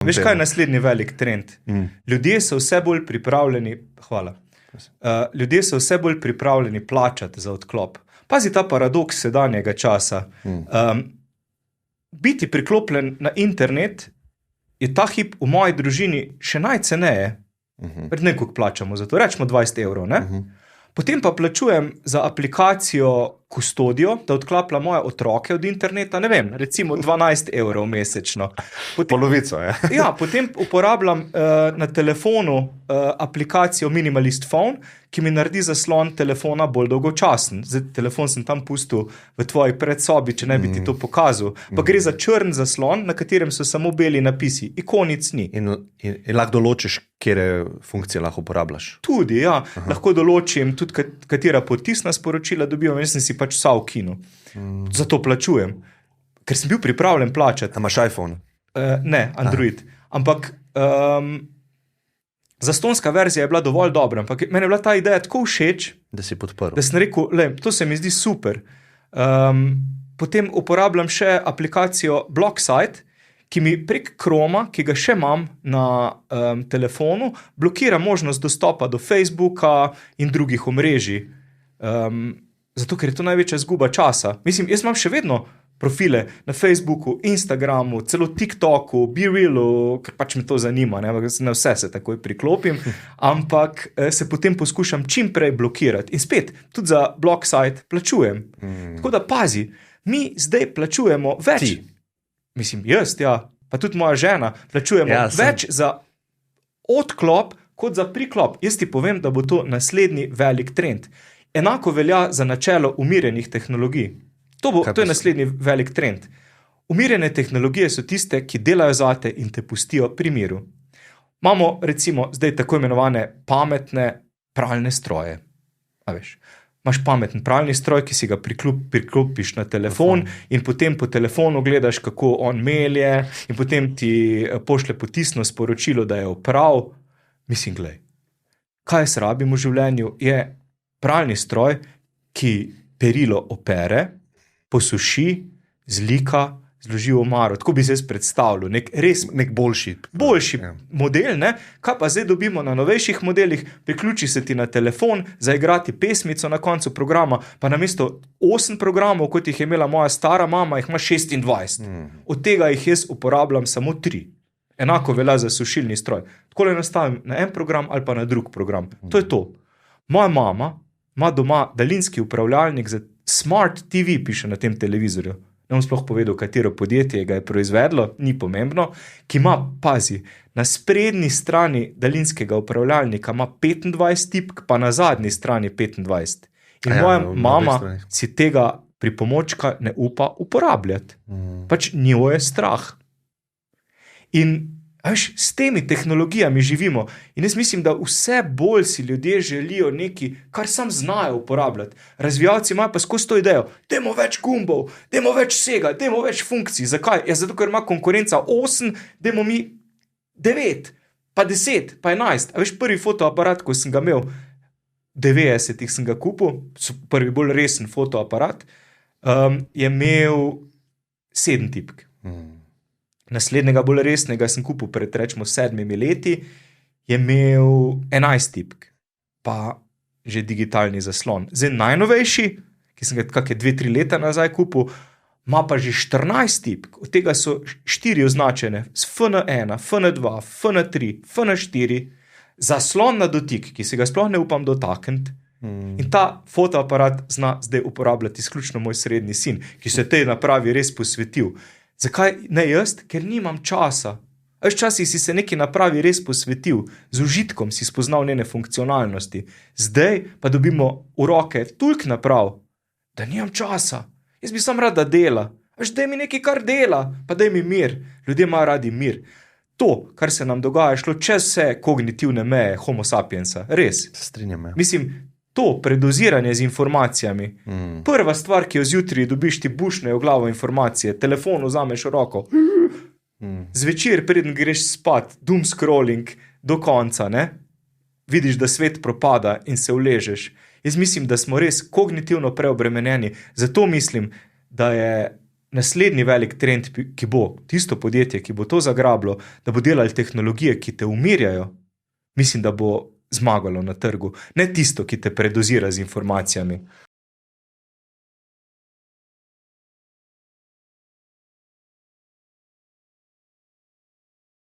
Veš, kaj je naslednji velik trend? Ljudje so vse bolj pripravljeni, ljudje so vse bolj pripravljeni plačati za odklop. Pazi ta paradoks sedanjega časa. Biti priklopljen na internet je ta hip v moji družini še najceneje. Nekako plačamo za to, rečemo 20 evrov, ne? Potem pa plačujem za aplikacijo Kustodijo, da odklapla moje otroke od interneta, ne vem, recimo 12 evrov mesečno. Polovico, je. Ja, potem uporabljam na telefonu aplikacijo Minimalist Phone, ki mi naredi zaslon telefona bolj dolgočasen. Zdaj, telefon sem tam pustil v tvoji predsobi, če ne bi ti to pokazal. Pa gre za črn zaslon, na katerem so samo beli napisi, ikonic ni. In lahko določiš, kere funkcije lahko uporabljaš. Tudi, ja. Lahko določim tudi, katera potisna sporočila dobivam, jaz sem si pač vsa v kinu. Zato plačujem. Ker sem bil pripravljen plačati. A imaš iPhone? Ne, Android. Ampak zastonska verzija je bila dovolj dobra, ampak meni je bila ta ideja tako všeč, da si podprl. Da sem rekel, to se mi zdi super. Potem uporabljam še aplikacijo Blocksite, ki mi prek Chroma, ki ga še imam na telefonu, blokira možnost dostopa do Facebooka in drugih omrežij. Zato, ker je to največja izguba časa. Mislim, jaz imam še vedno profile na Facebooku, Instagramu, celo TikToku, BeRealu, ker pač me to zanima, ne? Na vse se takoj priklopim, ampak se potem poskušam čim prej blokirati. In spet, tudi za Blocksite plačujem. Tako da pazi, mi zdaj plačujemo več. Ti. Mislim, jaz, ja, pa tudi moja žena, plačujemo več za odklop, kot za priklop. Jaz ti povem, da bo to naslednji velik trend. Enako velja za načelo umirjenih tehnologij. To je naslednji velik trend. Umirjene tehnologije so tiste, ki delajo zate in te pustijo pri miru. Imamo recimo zdaj tako imenovane pametne pralne stroje. A veš, imaš pameten pralni stroj, ki si ga priklopiš na telefon in potem po telefonu gledaš, kako on melje in potem ti pošlje potisno sporočilo, da je opral. Mislim, glej, kaj jaz rabim v življenju, je pralni stroj, ki perilo opere, posuši, zlika, zloži v omaro. Tako bi se jaz predstavljal. Nek boljši model, ne? Kaj pa zdaj dobimo na novejših modelih? Priključi se ti na telefon, zaigrati pesmico na koncu programa, pa namesto 8 programov, kot jih je imela moja stara mama, jih ima 26. Od tega jih jaz uporabljam samo 3. Enako velja za sušilni stroj. Takole nastavim na en program ali pa na drug program. To je to. Moja mama ima doma daljinski upravljalnik za Smart TV, piše na tem televizorju. Ne bom sploh povedal, katero podjetje ga je proizvedlo, ni pomembno, ki ima, pazi, na sprednji strani daljinskega upravljalnika ima 25 tipk, pa na zadnji strani 25. In moja mama si tega pripomočka ne upa uporabljati. Pač njo je strah. In veš, s temi tehnologijami živimo in jaz mislim, da vse bolj si ljudje želijo nekaj, kar sam znajo uporabljati. Razvijalci imajo pa skozi to idejo, dajmo več gumbov, dajmo več vsega, dajmo več funkcij. Zakaj? Ja, zato, ker ima konkurenca 8, dajmo mi 9, pa 10, pa 11. A veš, prvi fotoaparat, ko sem ga imel, 90-ih sem ga kupil, prvi bolj resen fotoaparat, je imel 7 tipk. Naslednjega bolj resnega sem kupil pred rečemo 7 leti, je imel 11 tipk, pa že digitalni zaslon. Zdaj najnovejši, ki sem ga kakšne 2-3 leta nazaj kupil, ima pa že 14 tipk, od tega so 4 označene s FN1, FN2, FN3, FN4, zaslon na dotik, ki se ga sploh ne upam dotakniti. In ta fotoaparat zna zdaj uporabljati izključno moj srednji sin, ki se tej napravi res posvetil. Zakaj ne jaz? Ker nimam časa. Včasih si se neki napravi res posvetil, z užitkom si spoznal njene funkcionalnosti. Zdaj pa dobimo v roke toliko naprav, da nimam časa. Jaz bi sam rad, da dela. Daj mi nekaj, kar dela, pa daj mi mir. Ljudje imajo radi mir. To, kar se nam dogaja, šlo čez vse kognitivne meje homo sapiensa. Res. Strinjam. Mislim, to predoziranje z informacijami. Prva stvar, ki jo zjutraj dobiš, ti bušne v glavo informacije, telefon vzameš v roko. Zvečer, preden greš spat, doom scrolling do konca, ne? Vidiš, da svet propada in se uležeš. Jaz mislim, da smo res kognitivno preobremenjeni. Zato mislim, da je naslednji velik trend, ki bo tisto podjetje, ki bo to zagrablo, da bo delalo tehnologije, ki te umirjajo, mislim, da bo zmagalo na trgu. Ne tisto, ki te predozira z informacijami.